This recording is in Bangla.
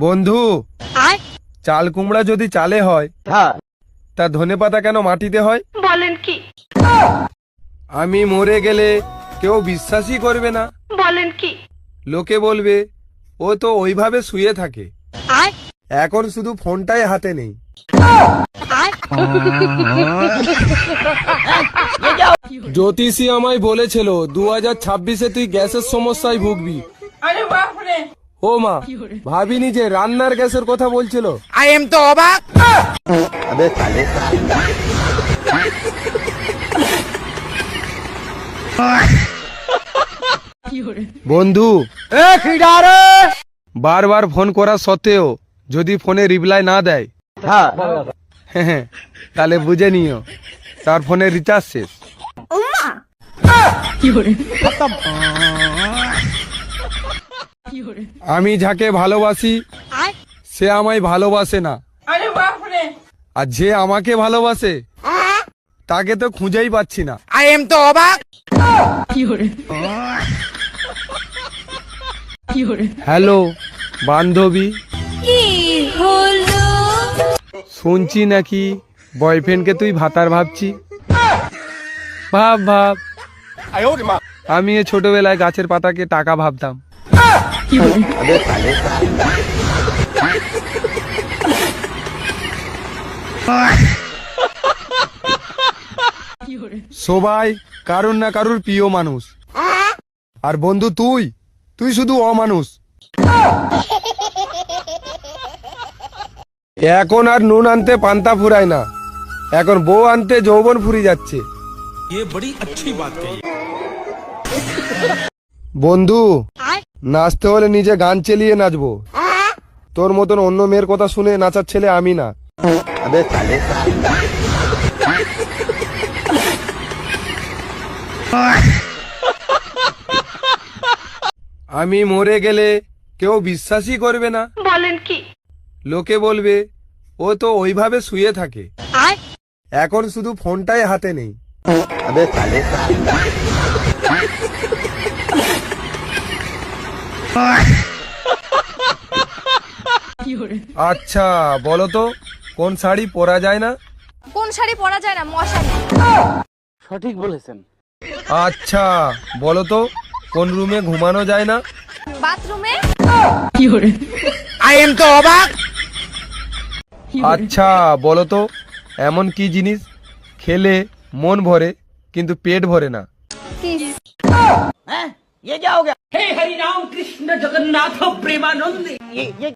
বন্ধু, চাল কুমড়া যদি চালে হয় তা ধনেপাতা কেন মাটিতে হয়? বলেন কি? আমি মরে গেলে কেউ বিশ্বাসই করবে না। বলেন কি? লোকে বলবে ও তো ওইভাবে শুয়ে থাকে, এখন শুধু ফোনটাই হাতে নেই। জ্যোতিষী আমায় বলেছিল 2026-এ তুই গ্যাসের সমস্যায় ভুগবি। ও মা, ভাবিনি যে রান্নার গ্যাসের কথা বলছিল। আই এম তো অবাক। বন্ধু, বারবার ফোন করা সত্ত্বেও যদি ফোনে রিপ্লাই না দেয়, তাহলে বুঝে নিও তার ফোনে রিচার্জ শেষ। আমি যাকে ভালোবাসি সে আমায় ভালোবাসে না, আর যে আমাকে ভালোবাসে তাকে তো খুঁজেই পাচ্ছি না। আই এম তো অবাক। হ্যালো বান্ধবী, শুনছি নাকি বয়ফ্রেন্ডকে তুই ভাতার ভাবছি। ভাব ভাব, আমি ছোটবেলায় গাছের পাতাকে টাকা ভাবতাম। সবাই কারুর না কারুর প্রিয় মানুষ, আর বন্ধু তুই তুই শুধু অমানুষ। এখন আর নুন আনতে পান্তা ফুরায় না, এখন বউ আনতে যৌবন ফুরি যাচ্ছে। বন্ধু, নাচতে হলে নিজে গান চালিয়ে নাচবো, তোর মতন অন্য মেয়ের কথা শুনে নাচার ছেলে আমি না। আমি মরে গেলে কেউ বিশ্বাসই করবে না। বলেন কি? লোকে বলবে ও তো ওইভাবে শুয়ে থাকে, এখন শুধু ফোনটাই হাতে নেই। আচ্ছা বলো তো, কোন শাড়ি পরা যায় না? কোন শাড়ি পরা যায় না? মশারি। সঠিক বলেছেন। আচ্ছা বলো তো, কোন রুমে ঘুমানো যায় না? বাথরুমে। আই এম তো অবাক। আচ্ছা বলো তো, এমন কি জিনিস খেলে মন ভরে কিন্তু পেট ভরে না? কিস। ये क्या हो गया? हे हरि राम कृष्ण जगन्नाथ प्रेमानंद। ये